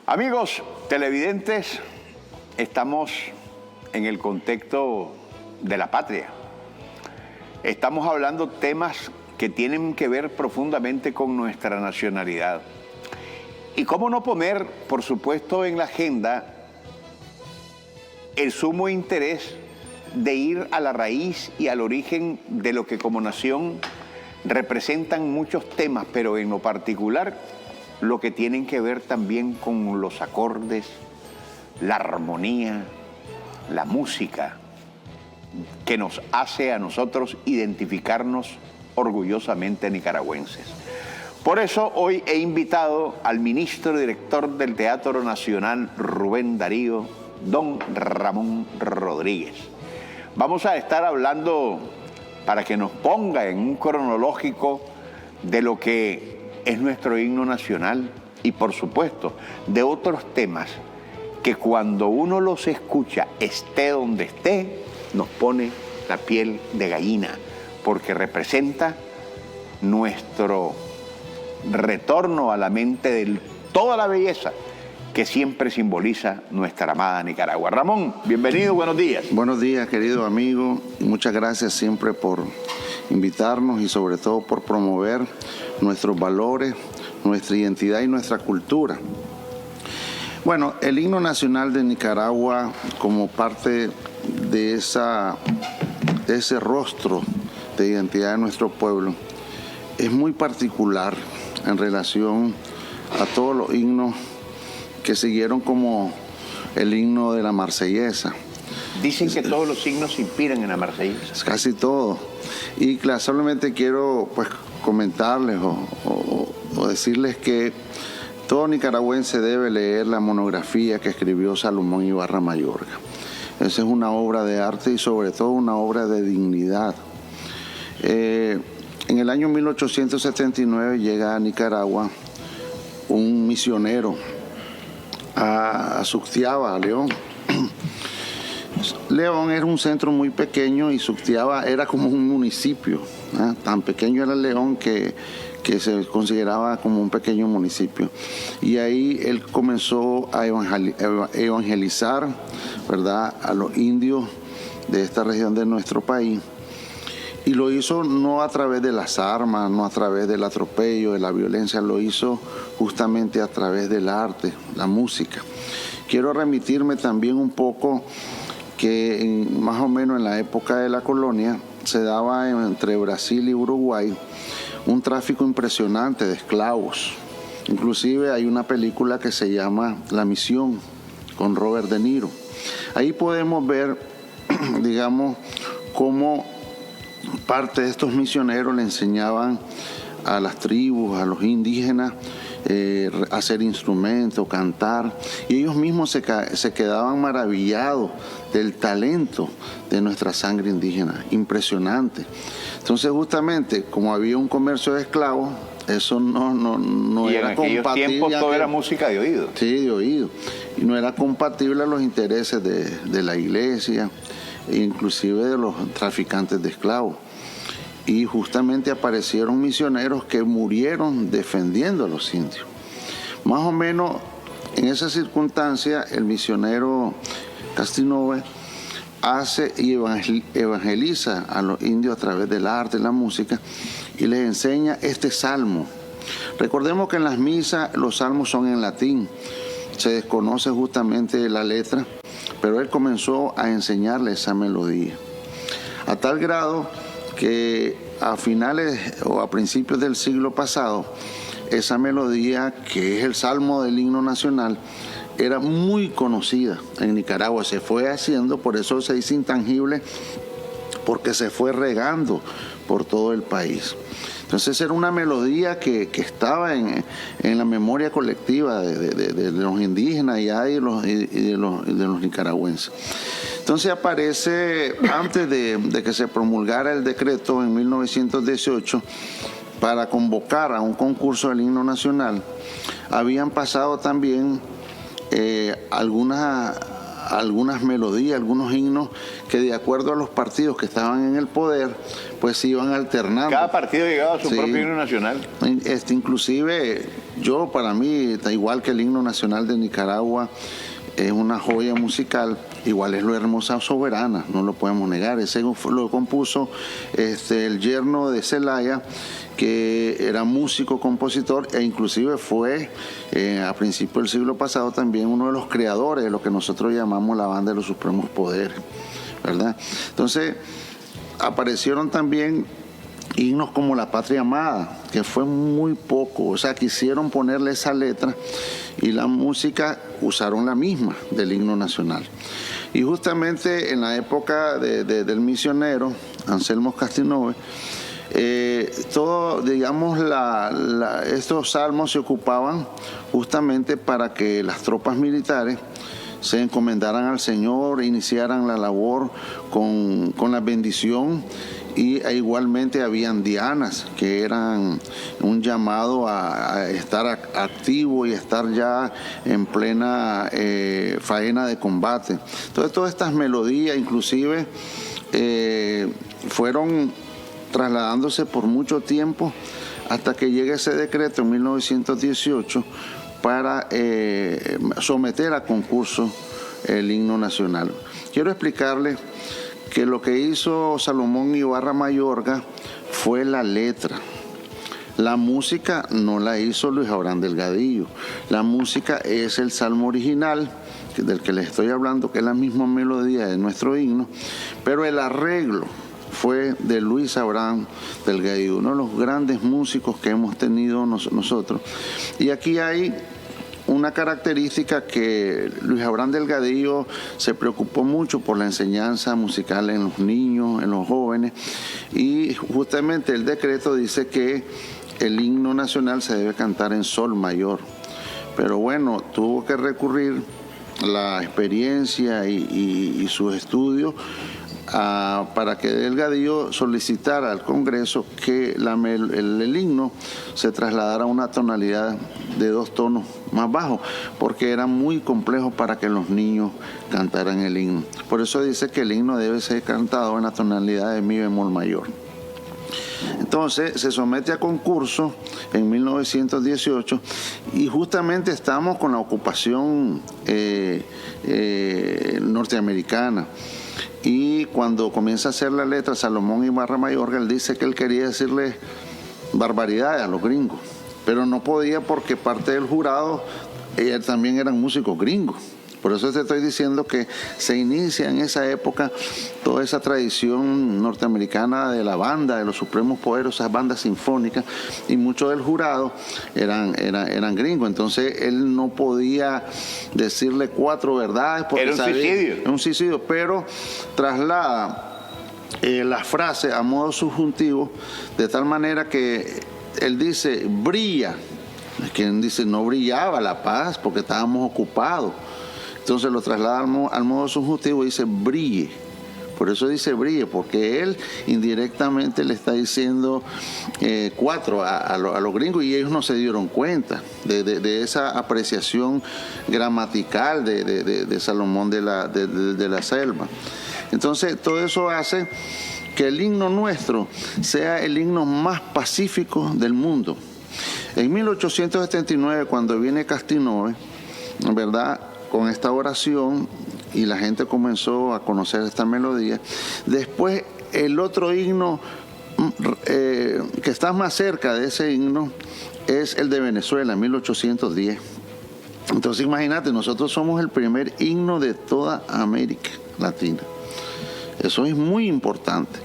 Amigos televidentes, estamos en el contexto de la patria. Estamos hablando temas que tienen que ver profundamente con nuestra nacionalidad. Y cómo no poner, por supuesto, en la agenda el sumo interés de ir a la raíz y al origen de lo que como nación representan muchos temas, pero en lo particular lo que tienen que ver también con los acordes, la armonía, la música, que nos hace a nosotros identificarnos orgullosamente nicaragüenses. Por eso hoy he invitado al ministro director del Teatro Nacional Rubén Darío, don Ramón Rodríguez. Vamos a estar hablando para que nos ponga en un cronológico de lo que es nuestro himno nacional y, por supuesto, de otros temas que cuando uno los escucha, esté donde esté, nos pone la piel de gallina, porque representa nuestro retorno a la mente de toda la belleza que siempre simboliza nuestra amada Nicaragua. Ramón, bienvenido, buenos días. Buenos días, querido amigo, y muchas gracias siempre por invitarnos y sobre todo por promover nuestros valores, nuestra identidad y nuestra cultura. Bueno, el himno nacional de Nicaragua, como parte de ese rostro de identidad de nuestro pueblo, es muy particular en relación a todos los himnos que siguieron, como el himno de la Marsellesa. Dicen que todos los himnos se inspiran en la Marsellesa. Casi todo. Y claro, solamente quiero comentarles o decirles que todo nicaragüense debe leer la monografía que escribió Salomón Ibarra Mayorga. Esa es una obra de arte y sobre todo una obra de dignidad. En el año 1879 llega a Nicaragua un misionero a Suctiaba, a León. León era un centro muy pequeño y Suctiaba era como un municipio, ¿eh? Tan pequeño era León que se consideraba como un pequeño municipio. Y ahí él comenzó a evangelizar, ¿verdad?, a los indios de esta región de nuestro país. Y lo hizo no a través de las armas, no a través del atropello, de la violencia, lo hizo justamente a través del arte, la música. Quiero remitirme también un poco que más o menos en la época de la colonia se daba entre Brasil y Uruguay un tráfico impresionante de esclavos. Inclusive hay una película que se llama La Misión, con Robert De Niro. Ahí podemos ver, digamos, cómo parte de estos misioneros le enseñaban a las tribus, a los indígenas, hacer instrumentos, cantar, y ellos mismos se quedaban maravillados del talento de nuestra sangre indígena, impresionante. Entonces, justamente, como había un comercio de esclavos, eso no era compatible. Y en aquellos tiempos todo era música de oído. Sí, de oído. Y no era compatible a los intereses de la iglesia, e inclusive de los traficantes de esclavos. Y justamente aparecieron misioneros que murieron defendiendo a los indios. Más o menos en esa circunstancia, el misionero Castinove hace y evangeliza a los indios a través del arte y la música y les enseña este salmo. Recordemos que en las misas los salmos son en latín, se desconoce justamente la letra, pero él comenzó a enseñarle esa melodía. A tal grado que a finales o a principios del siglo pasado, esa melodía, que es el salmo del himno nacional, era muy conocida en Nicaragua, se fue haciendo, por eso se dice intangible, porque se fue regando por todo el país. Entonces era una melodía que estaba en la memoria colectiva de los indígenas y de los nicaragüenses. Entonces aparece, antes de que se promulgara el decreto en 1918, para convocar a un concurso del himno nacional, habían pasado también algunas melodías, algunos himnos que, de acuerdo a los partidos que estaban en el poder, pues se iban alternando. Cada partido llegaba a su propio himno nacional. Inclusive para mí, igual que el himno nacional de Nicaragua, es una joya musical, igual es lo Hermosa Soberana, no lo podemos negar. Ese lo compuso el yerno de Celaya, que era músico, compositor, e inclusive fue a principios del siglo pasado también uno de los creadores de lo que nosotros llamamos la Banda de los Supremos Poderes, ¿verdad? Entonces, aparecieron también himnos como La Patria Amada, que fue muy poco, o sea, quisieron ponerle esa letra y la música usaron la misma del himno nacional. Y justamente en la época del misionero Anselmo Castinove, estos salmos se ocupaban justamente para que las tropas militares se encomendaran al Señor, iniciaran la labor con la bendición. Y igualmente habían dianas que eran un llamado a estar activo y estar ya en plena faena de combate. Entonces todas estas melodías inclusive fueron trasladándose por mucho tiempo hasta que llega ese decreto en 1918 para someter a concurso el himno nacional. Quiero explicarles que lo que hizo Salomón Ibarra Mayorga fue la letra. La música no la hizo Luis Abraham Delgadillo. La música es el salmo original, del que les estoy hablando, que es la misma melodía de nuestro himno, pero el arreglo fue de Luis Abraham Delgadillo, uno de los grandes músicos que hemos tenido nosotros. Y aquí hay una característica que Luis Abraham Delgadillo se preocupó mucho por la enseñanza musical en los niños, en los jóvenes, y justamente el decreto dice que el himno nacional se debe cantar en sol mayor. Pero bueno, tuvo que recurrir a la experiencia y sus estudios para que Delgadillo solicitara al Congreso que el himno se trasladara a una tonalidad de 2 tonos más bajo, porque era muy complejo para que los niños cantaran el himno. Por eso dice que el himno debe ser cantado en la tonalidad de mi bemol mayor. Entonces se somete a concurso en 1918 y justamente estamos con la ocupación norteamericana. Y cuando comienza a hacer la letra, Salomón Ibarra Mayorga, él dice que él quería decirle barbaridades a los gringos, pero no podía porque parte del jurado también eran músicos gringos. Por eso te estoy diciendo que se inicia en esa época toda esa tradición norteamericana de la banda, de los Supremos Poderes, esas bandas sinfónicas, y muchos del jurado eran gringos. Entonces él no podía decirle 4 verdades. Porque era un suicidio. Era un suicidio, pero traslada la frase a modo subjuntivo de tal manera que él dice brilla. Quien dice no brillaba la paz porque estábamos ocupados. Entonces lo traslada al modo subjuntivo y dice brille. Por eso dice brille, porque él indirectamente le está diciendo 4 a los gringos y ellos no se dieron cuenta de esa apreciación gramatical de Salomón de la Selva. Entonces todo eso hace que el himno nuestro sea el himno más pacífico del mundo. En 1879, cuando viene Castinove, ¿verdad?, con esta oración, y la gente comenzó a conocer esta melodía. Después, el otro himno que está más cerca de ese himno es el de Venezuela, en 1810. Entonces, imagínate, nosotros somos el primer himno de toda América Latina. Eso es muy importante.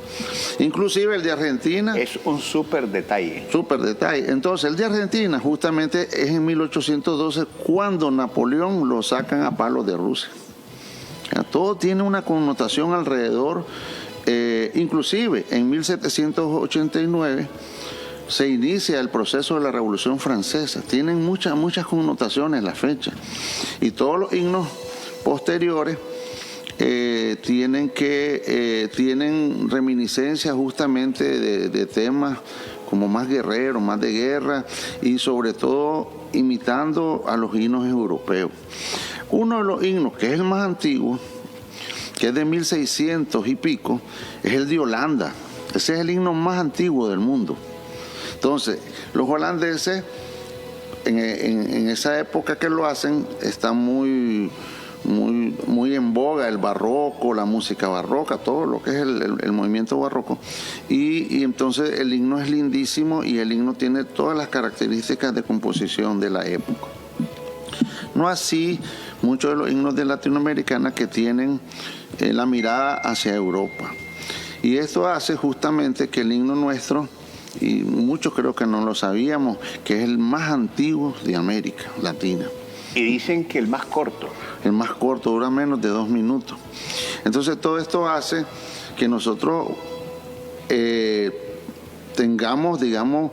Inclusive el de Argentina... Es un súper detalle. Súper detalle. Entonces, el de Argentina justamente es en 1812 cuando Napoleón lo sacan a palos de Rusia. Todo tiene una connotación alrededor. Inclusive en 1789 se inicia el proceso de la Revolución Francesa. Tienen muchas connotaciones la fecha. Y todos los himnos posteriores tienen reminiscencias justamente de temas como más guerreros, más de guerra, y sobre todo imitando a los himnos europeos. Uno de los himnos que es el más antiguo, que es de 1600 y pico, es el de Holanda. Ese es el himno más antiguo del mundo. Entonces, los holandeses en esa época que lo hacen está muy en boga el barroco, la música barroca, todo lo que es el movimiento barroco. Y entonces el himno es lindísimo y el himno tiene todas las características de composición de la época. No así muchos de los himnos de Latinoamericana que tienen la mirada hacia Europa. Y esto hace justamente que el himno nuestro, y muchos creo que no lo sabíamos, que es el más antiguo de América Latina. Y dicen que el más corto. El más corto, dura menos de 2 minutos. Entonces todo esto hace que nosotros tengamos, digamos,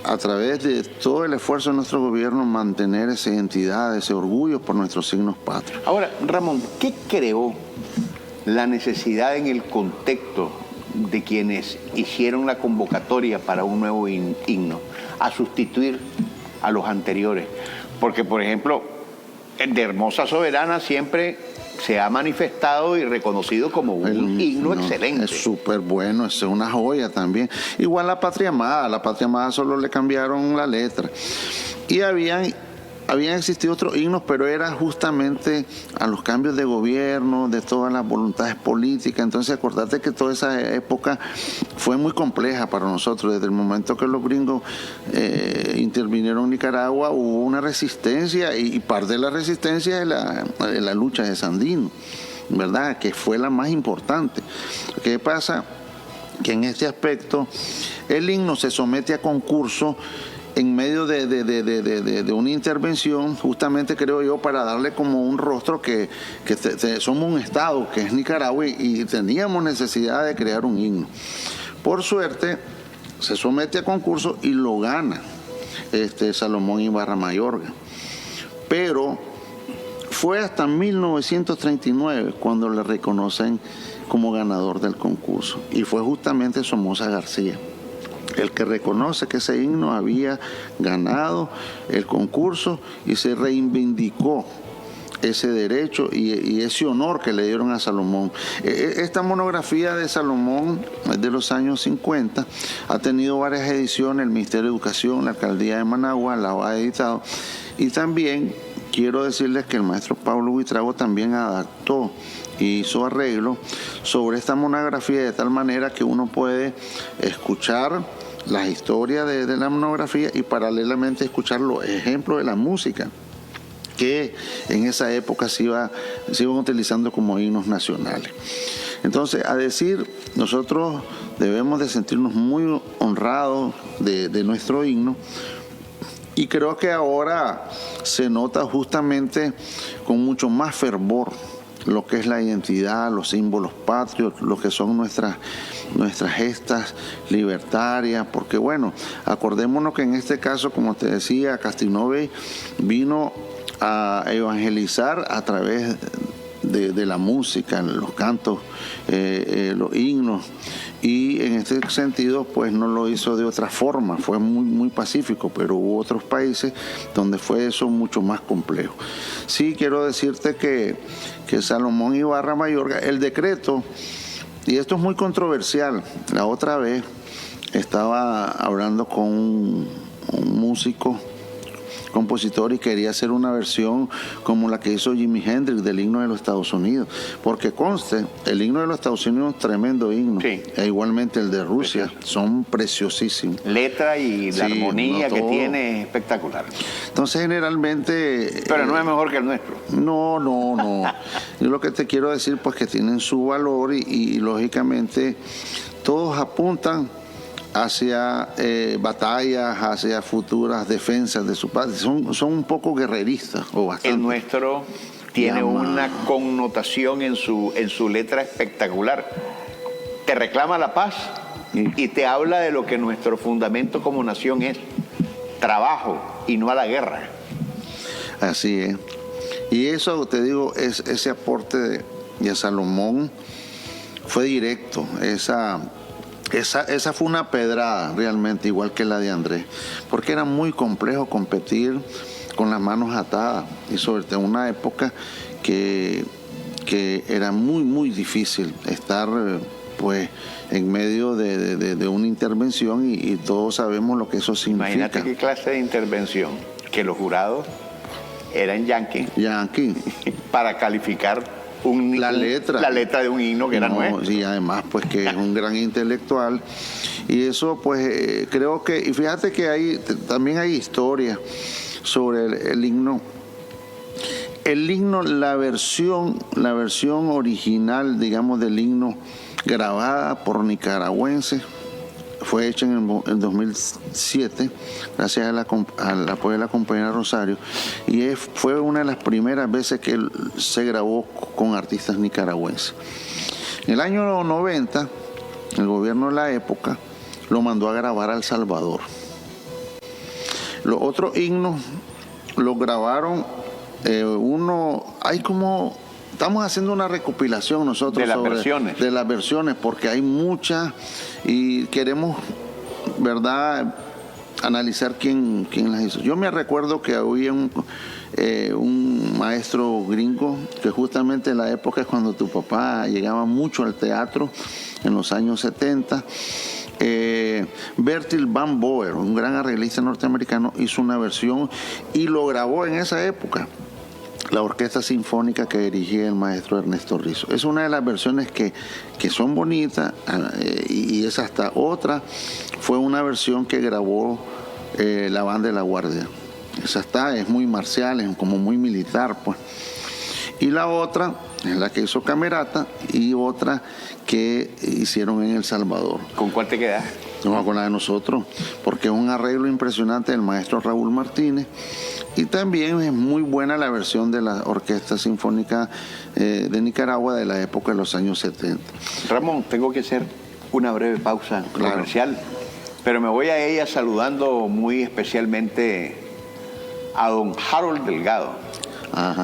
a través de todo el esfuerzo de nuestro gobierno, mantener esa identidad, ese orgullo por nuestros signos patrios. Ahora, Ramón, ¿qué creó la necesidad en el contexto de quienes hicieron la convocatoria para un nuevo himno a sustituir a los anteriores? Porque, por ejemplo, el de Hermosa Soberana siempre se ha manifestado y reconocido como un himno excelente. Es súper bueno, es una joya también. Igual la Patria Amada solo le cambiaron la letra. Y habían existido otros himnos, pero era justamente a los cambios de gobierno, de todas las voluntades políticas. Entonces acordate que toda esa época fue muy compleja para nosotros. Desde el momento que los gringos intervinieron en Nicaragua, hubo una resistencia, y parte de la resistencia es la lucha de Sandino, ¿verdad?, que fue la más importante. ¿Qué pasa? Que en este aspecto el himno se somete a concurso en medio de una intervención, justamente creo yo, para darle como un rostro que somos un estado que es Nicaragua y teníamos necesidad de crear un himno. Por suerte se somete a concurso y lo gana Salomón Ibarra Mayorga, pero fue hasta 1939 cuando le reconocen como ganador del concurso, y fue justamente Somoza García el que reconoce que ese himno había ganado el concurso y se reivindicó ese derecho y ese honor que le dieron a Salomón. Esta monografía de Salomón es de los años 50, ha tenido varias ediciones, el Ministerio de Educación, la Alcaldía de Managua la ha editado, y también quiero decirles que el maestro Pablo Buitrago también adaptó y hizo arreglo sobre esta monografía de tal manera que uno puede escuchar las historias de la monografía y paralelamente escuchar los ejemplos de la música que en esa época se iban utilizando como himnos nacionales. Entonces, a decir, nosotros debemos de sentirnos muy honrados de nuestro himno, y creo que ahora se nota justamente con mucho más fervor lo que es la identidad, los símbolos patrios, lo que son nuestras gestas libertarias, porque bueno, acordémonos que en este caso, como te decía, Castinove vino a evangelizar a través de la música, los cantos, los himnos, y en este sentido pues no lo hizo de otra forma, fue muy pacífico, pero hubo otros países donde fue eso mucho más complejo. Sí, quiero decirte que Salomón Ibarra Mayorga, el decreto, y esto es muy controversial, la otra vez estaba hablando con un músico, compositor, y quería hacer una versión como la que hizo Jimi Hendrix del himno de los Estados Unidos, porque conste, el himno de los Estados Unidos es un tremendo himno, sí, e igualmente el de Rusia, son preciosísimos. Letra y la armonía que tiene es espectacular. Entonces generalmente... Pero no es mejor que el nuestro. No. Yo lo que te quiero decir pues que tienen su valor y lógicamente todos apuntan hacia batallas, hacia futuras defensas de su patria. Son un poco guerreristas, o bastante. El nuestro tiene una connotación en su letra espectacular. Te reclama la paz y te habla de lo que nuestro fundamento como nación es: trabajo y no a la guerra. Así es. Y eso, te digo, ese aporte de Salomón fue directo. Esa fue una pedrada realmente, igual que la de Andrés, porque era muy complejo competir con las manos atadas, y sobre todo en una época que era muy difícil estar pues en medio de una intervención, y todos sabemos lo que eso significa. Imagínate qué clase de intervención. que los jurados eran yanquis para calificar la letra de un himno que era nuestro. Y además pues que es un gran intelectual, y eso pues creo que, y fíjate que también hay historia sobre el himno. El himno, la versión original, digamos, del himno grabada por nicaragüenses, fue hecha en el 2007, gracias al apoyo de la compañera Rosario, y fue una de las primeras veces que se grabó con artistas nicaragüenses. En el año 90, el gobierno de la época lo mandó a grabar a El Salvador. Los otros himnos los grabaron, estamos haciendo una recopilación nosotros de las versiones, porque hay muchas y queremos, ¿verdad?, analizar quién las hizo. Yo me recuerdo que había un maestro gringo que justamente en la época es cuando tu papá llegaba mucho al teatro, en los años 70, Bertil Van Boer, un gran arreglista norteamericano, hizo una versión y lo grabó en esa época la orquesta sinfónica que dirigía el maestro Ernesto Rizzo. Es una de las versiones que son bonitas, y esa hasta otra fue una versión que grabó la banda de La Guardia. Esa es muy marcial, es como muy militar, pues. Y la otra es la que hizo Camerata, y otra que hicieron en El Salvador. ¿Con cuál te quedas? No, con la de nosotros, porque es un arreglo impresionante del maestro Raúl Martínez, y también es muy buena la versión de la Orquesta Sinfónica de Nicaragua de la época de los años 70. Ramón, tengo que hacer una breve pausa comercial, pero me voy a ella saludando muy especialmente a don Harold Delgado,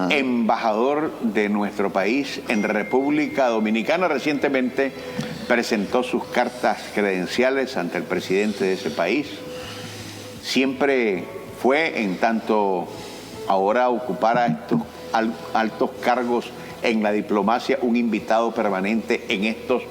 embajador de nuestro país en República Dominicana. Recientemente presentó sus cartas credenciales ante el presidente de ese país. Siempre fue, en tanto ahora ocupara estos altos cargos en la diplomacia, un invitado permanente en estos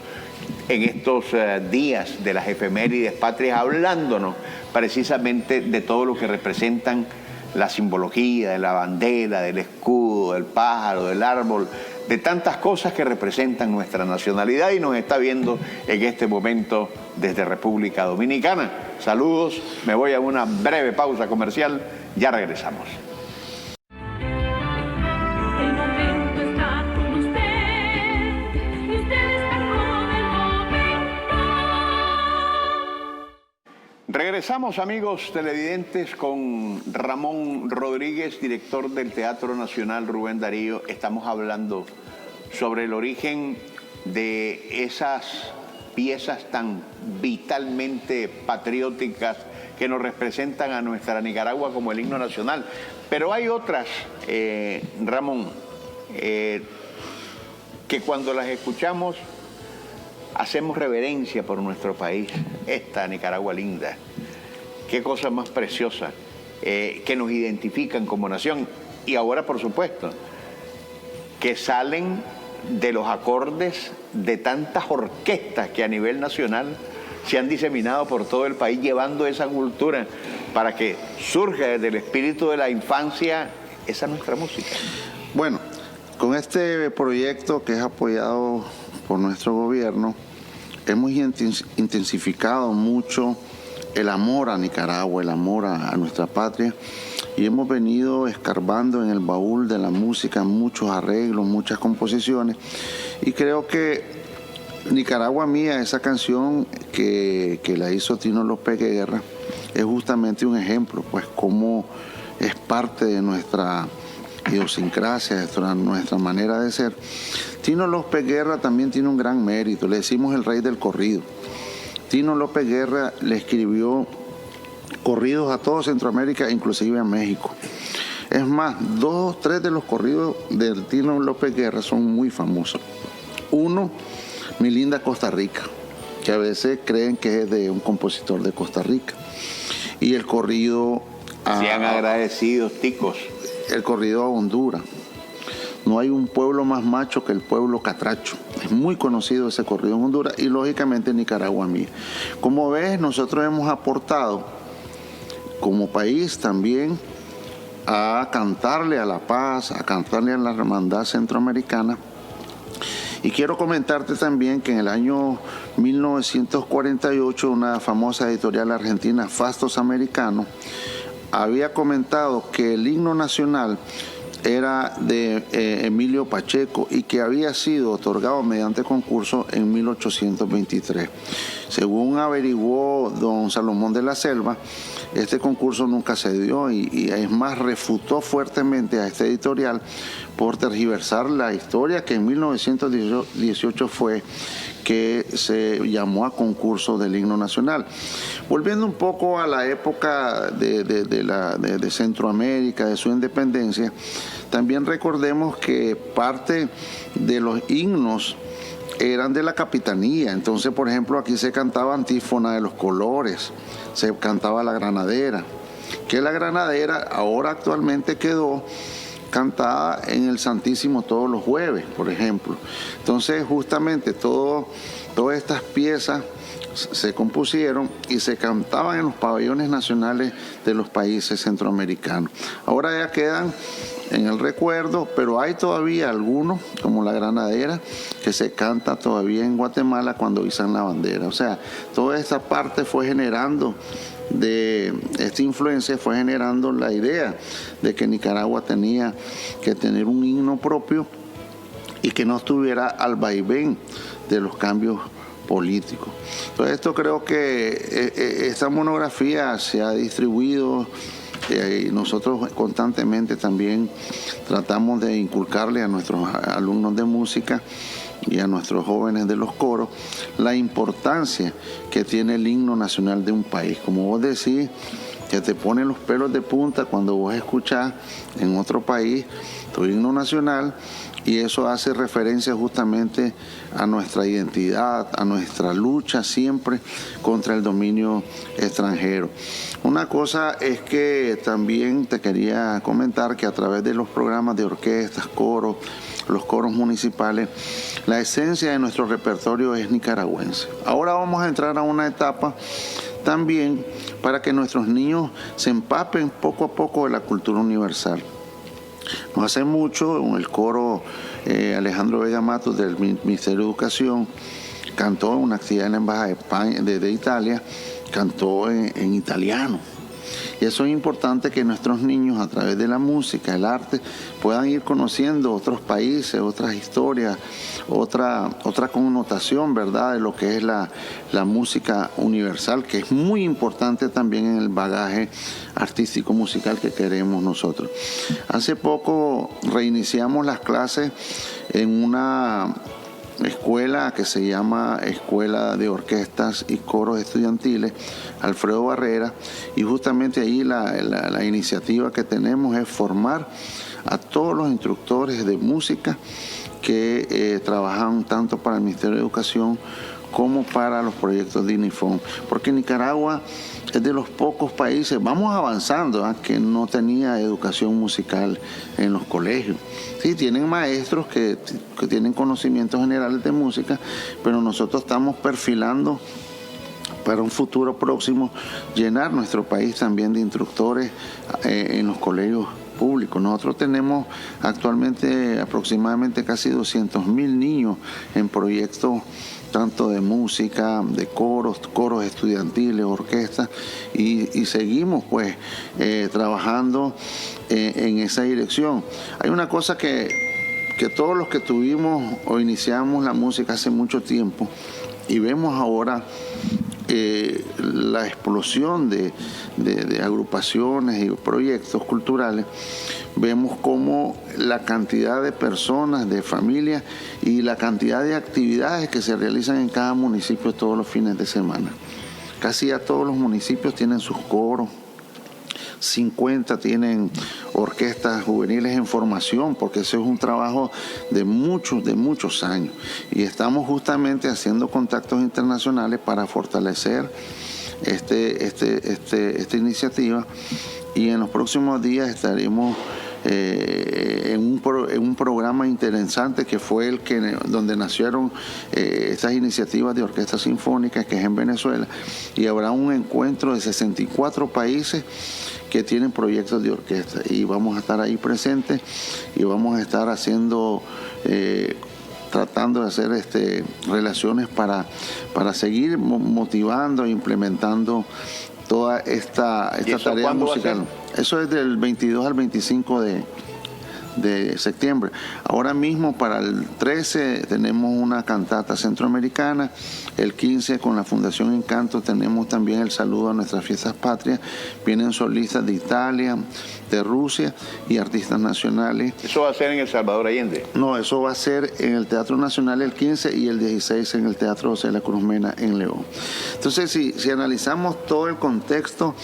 días de las efemérides patrias, hablándonos precisamente de todo lo que representan la simbología de la bandera, del escudo, del pájaro, del árbol, de tantas cosas que representan nuestra nacionalidad, y nos está viendo en este momento desde República Dominicana. Saludos, me voy a una breve pausa comercial, ya regresamos. El momento está con usted, y usted está con el momento. Regresamos, amigos televidentes, con Ramón Rodríguez, director del Teatro Nacional Rubén Darío. Estamos hablando sobre el origen de esas piezas tan vitalmente patrióticas que nos representan a nuestra Nicaragua como el himno nacional. Pero hay otras, Ramón, que cuando las escuchamos hacemos reverencia por nuestro país, esta Nicaragua linda. Qué cosa más preciosa, que nos identifican como nación. Y ahora, por supuesto, que salen de los acordes de tantas orquestas que a nivel nacional se han diseminado por todo el país, llevando esa cultura para que surja desde el espíritu de la infancia esa nuestra música. Bueno, con este proyecto que es apoyado por nuestro gobierno, hemos intensificado mucho el amor a Nicaragua, el amor a nuestra patria, y hemos venido escarbando en el baúl de la música muchos arreglos, muchas composiciones, y creo que Nicaragua Mía, esa canción que la hizo Tino López Guerra, es justamente un ejemplo, pues cómo es parte de nuestra idiosincrasia, de nuestra manera de ser. Tino López Guerra también tiene un gran mérito, le decimos el rey del corrido. Tino López Guerra le escribió corridos a todo Centroamérica, inclusive a México. Es más, 2 o 3 de los corridos del Tino López Guerra son muy famosos. Uno, Mi linda Costa Rica, que a veces creen que es de un compositor de Costa Rica. Y el corrido Sean agradecidos, ticos. El corrido a Honduras. No hay un pueblo más macho que el pueblo catracho. Es muy conocido ese corrido en Honduras, y lógicamente Nicaragua Mía. Como ves, nosotros hemos aportado como país también a cantarle a la paz, a cantarle a la hermandad centroamericana. Y quiero comentarte también que en el año 1948 una famosa editorial argentina, Fastos Americano, había comentado que el himno nacional era de Emilio Pacheco y que había sido otorgado mediante concurso en 1823. Según averiguó don Salomón de la Selva, este concurso nunca se dio y es más, refutó fuertemente a este editorial por tergiversar la historia que en 1918 fue que se llamó a concurso del himno nacional. Volviendo un poco a la época de Centroamérica, de su independencia, también recordemos que parte de los himnos eran de la capitanía. Entonces, por ejemplo, aquí se cantaba Antífona de los Colores, se cantaba La Granadera, que la Granadera ahora actualmente quedó cantada en el Santísimo todos los jueves, por ejemplo. Entonces, justamente todas estas piezas se compusieron y se cantaban en los pabellones nacionales de los países centroamericanos. Ahora ya quedan en el recuerdo, pero hay todavía algunos, como La Granadera, que se canta todavía en Guatemala cuando izan la bandera. O sea, toda esta parte fue generando, esta influencia fue generando la idea de que Nicaragua tenía que tener un himno propio y que no estuviera al vaivén de los cambios políticos. Entonces, esto creo que esta monografía se ha distribuido y nosotros constantemente también tratamos de inculcarle a nuestros alumnos de música y a nuestros jóvenes de los coros la importancia que tiene el himno nacional de un país. Como vos decís, que te ponen los pelos de punta cuando vos escuchás en otro país tu himno nacional, y eso hace referencia justamente a nuestra identidad, a nuestra lucha siempre contra el dominio extranjero. Una cosa es que también te quería comentar que a través de los programas de orquestas, coros, los coros municipales, la esencia de nuestro repertorio es nicaragüense. Ahora vamos a entrar a una etapa también para que nuestros niños se empapen poco a poco de la cultura universal. No hace mucho, en el coro Alejandro Vega Matos del Ministerio de Educación cantó en una actividad en la Embajada de España, de Italia, cantó en italiano. Y eso es importante, que nuestros niños, a través de la música, el arte, puedan ir conociendo otros países, otras historias, otra connotación, ¿verdad?, de lo que es la música universal, que es muy importante también en el bagaje artístico musical que queremos nosotros. Hace poco reiniciamos las clases en una escuela que se llama Escuela de Orquestas y Coros Estudiantiles Alfredo Barrera, y justamente ahí la iniciativa que tenemos es formar a todos los instructores de música que trabajan tanto para el Ministerio de Educación como para los proyectos de INIFON, porque Nicaragua es de los pocos países, vamos avanzando, que no tenía educación musical en los colegios. Sí, tienen maestros que tienen conocimientos generales de música, pero nosotros estamos perfilando para un futuro próximo llenar nuestro país también de instructores en los colegios públicos. Nosotros tenemos actualmente aproximadamente casi 200.000 niños en proyectos tanto de música, de coros estudiantiles, orquestas, y seguimos pues trabajando en esa dirección. Hay una cosa que todos los que tuvimos o iniciamos la música hace mucho tiempo y vemos ahora la explosión de agrupaciones y proyectos culturales, vemos cómo la cantidad de personas, de familias y la cantidad de actividades que se realizan en cada municipio todos los fines de semana. Casi ya todos los municipios tienen sus coros, 50 tienen orquestas juveniles en formación, porque eso es un trabajo de muchos años, y estamos justamente haciendo contactos internacionales para fortalecer esta iniciativa, y en los próximos días estaremos en un programa interesante que fue donde nacieron estas iniciativas de orquestas sinfónicas, que es en Venezuela, y habrá un encuentro de 64 países que tienen proyectos de orquesta, y vamos a estar ahí presentes y vamos a estar haciendo tratando de hacer relaciones para seguir motivando e implementando toda esta tarea musical. Eso es del 22 al 25 de septiembre. Ahora mismo para el 13 tenemos una cantata centroamericana, el 15 con la Fundación Encanto tenemos también el saludo a nuestras fiestas patrias, vienen solistas de Italia, de Rusia y artistas nacionales. ¿Eso va a ser en El Salvador Allende? No, eso va a ser en el Teatro Nacional el 15 y el 16 en el Teatro José de la Cruz Mena en León. Entonces, si analizamos todo el contexto,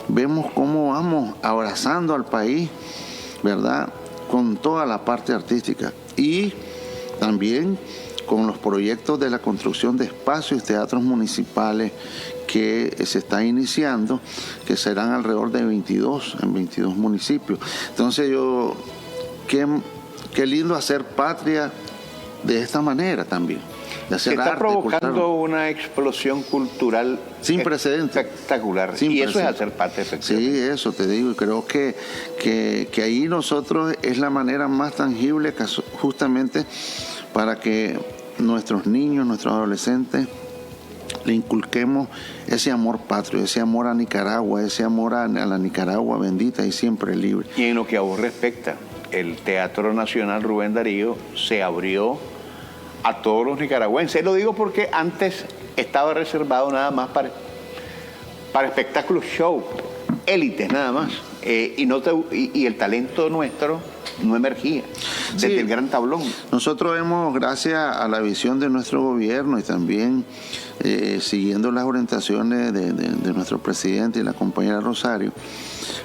vemos cómo vamos abrazando al país, ¿verdad?, con toda la parte artística y también con los proyectos de la construcción de espacios y teatros municipales que se está iniciando, que serán alrededor de 22 en 22 municipios. Entonces qué lindo hacer patria de esta manera también. Se está provocando una explosión cultural sin precedentes, espectacular, y eso es hacer patria, efectivamente. Sí, eso te digo, y creo que ahí nosotros es la manera más tangible justamente para que nuestros niños, nuestros adolescentes le inculquemos ese amor patrio, ese amor a Nicaragua, ese amor a la Nicaragua bendita y siempre libre. Y en lo que a vos respecta, el Teatro Nacional Rubén Darío se abrió a todos los nicaragüenses. Lo digo porque antes estaba reservado nada más para espectáculos show, élites nada más, y el talento nuestro no emergía desde el gran tablón. Nosotros hemos, gracias a la visión de nuestro gobierno y también siguiendo las orientaciones de nuestro presidente y la compañera Rosario,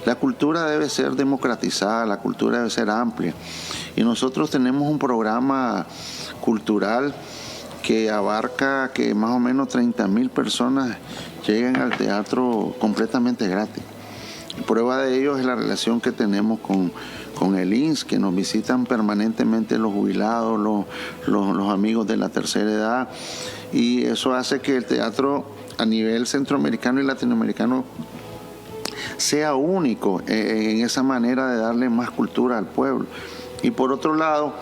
la cultura debe ser democratizada, la cultura debe ser amplia, y nosotros tenemos un programa cultural que abarca que más o menos 30.000 personas lleguen al teatro completamente gratis. Prueba de ello es la relación que tenemos con el INS, que nos visitan permanentemente los jubilados, los amigos de la tercera edad, y eso hace que el teatro a nivel centroamericano y latinoamericano sea único en esa manera de darle más cultura al pueblo. Y por otro lado,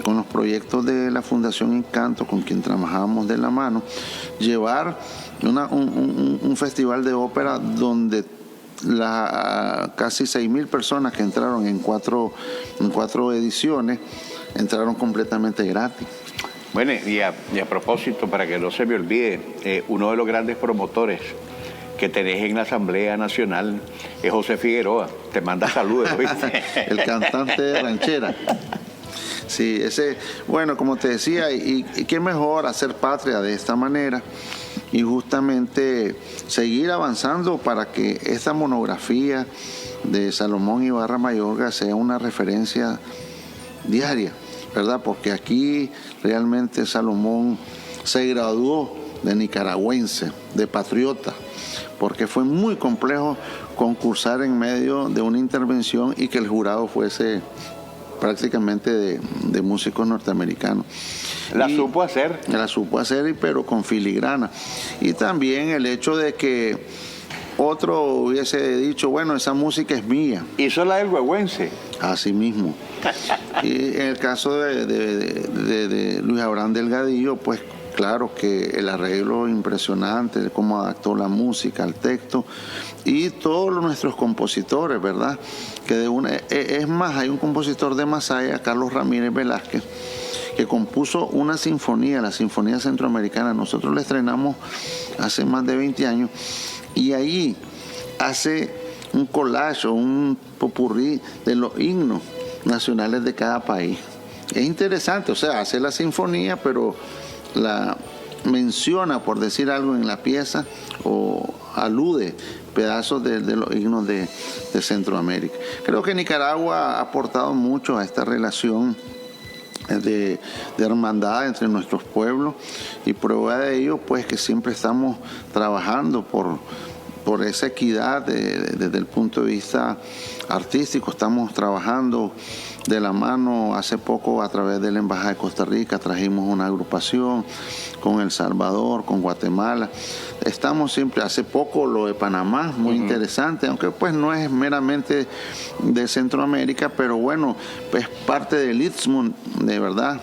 con los proyectos de la Fundación Encanto, con quien trabajamos de la mano, llevar un festival de ópera donde casi 6.000 personas que entraron en cuatro ediciones, entraron completamente gratis. Bueno, y a propósito, para que no se me olvide, uno de los grandes promotores que tenés en la Asamblea Nacional es José Figueroa. Te manda saludos, ¿viste? El cantante de ranchera. Sí, bueno, como te decía, y qué mejor hacer patria de esta manera y justamente seguir avanzando para que esta monografía de Salomón Ibarra Mayorga sea una referencia diaria, ¿verdad? Porque aquí realmente Salomón se graduó de nicaragüense, de patriota, porque fue muy complejo concursar en medio de una intervención y que el jurado fuese prácticamente de músicos norteamericanos. La supo hacer, pero con filigrana. Y también el hecho de que otro hubiese dicho, bueno, esa música es mía. Hizo la del huehuense. Así mismo. Y en el caso de Luis Abraham Delgadillo, pues claro que el arreglo impresionante, cómo adaptó la música al texto, y todos nuestros compositores, ¿verdad? Que es más, hay un compositor de Masaya, Carlos Ramírez Velázquez, que compuso una sinfonía, la Sinfonía Centroamericana. Nosotros la estrenamos hace más de 20 años, y ahí hace un collage, un popurrí de los himnos nacionales de cada país. Es interesante, o sea, hace la sinfonía, pero la menciona, por decir algo, en la pieza, o alude pedazos de los himnos de Centroamérica. Creo que Nicaragua ha aportado mucho a esta relación de hermandad entre nuestros pueblos, y prueba de ello, pues, que siempre estamos trabajando por esa equidad desde el punto de vista artístico. Estamos trabajando de la mano. Hace poco, a través de la Embajada de Costa Rica, trajimos una agrupación con El Salvador, con Guatemala. Estamos siempre, hace poco lo de Panamá, muy interesante, aunque pues no es meramente de Centroamérica, pero bueno, pues parte del Istmo, de verdad.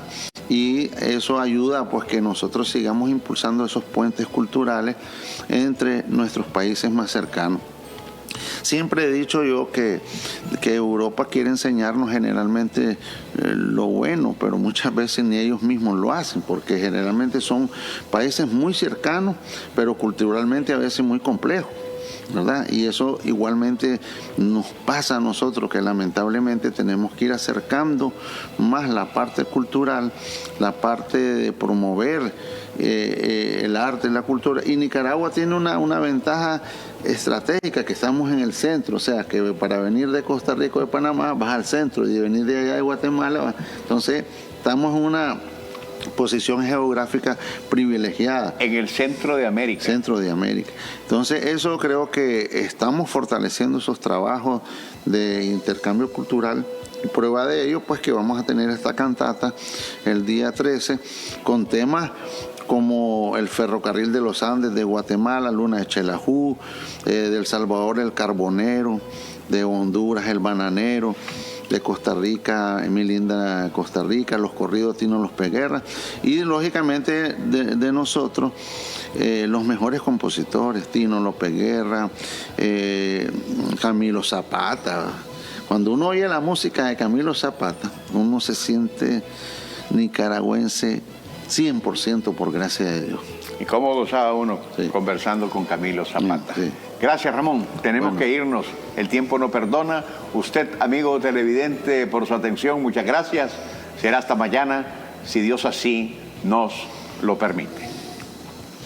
Y eso ayuda pues que nosotros sigamos impulsando esos puentes culturales entre nuestros países más cercanos. Siempre he dicho yo que Europa quiere enseñarnos generalmente lo bueno, pero muchas veces ni ellos mismos lo hacen, porque generalmente son países muy cercanos, pero culturalmente a veces muy complejos, ¿verdad? Y eso igualmente nos pasa a nosotros, que lamentablemente tenemos que ir acercando más la parte cultural, la parte de promover el arte, la cultura. Y Nicaragua tiene una ventaja estratégica, que estamos en el centro, o sea que para venir de Costa Rica o de Panamá vas al centro, y de venir de allá de Guatemala, entonces estamos en una posición geográfica privilegiada. En el centro de América. Centro de América. Entonces eso creo que estamos fortaleciendo esos trabajos de intercambio cultural. Y prueba de ello, pues que vamos a tener esta cantata el día 13 con temas como el ferrocarril de los Andes de Guatemala, Luna de Chelajú, de El Salvador el Carbonero, de Honduras el Bananero, de Costa Rica, mi linda Costa Rica, los corridos Tino López Guerra, y lógicamente de nosotros los mejores compositores, Tino López Guerra, Camilo Zapata. Cuando uno oye la música de Camilo Zapata, uno se siente nicaragüense 100% por gracia de Dios. Y cómo gozaba uno Sí. conversando con Camilo Zapata. Sí. Gracias, Ramón. Tenemos que irnos. El tiempo no perdona. Usted, amigo televidente, por su atención, muchas gracias. Será hasta mañana, si Dios así nos lo permite.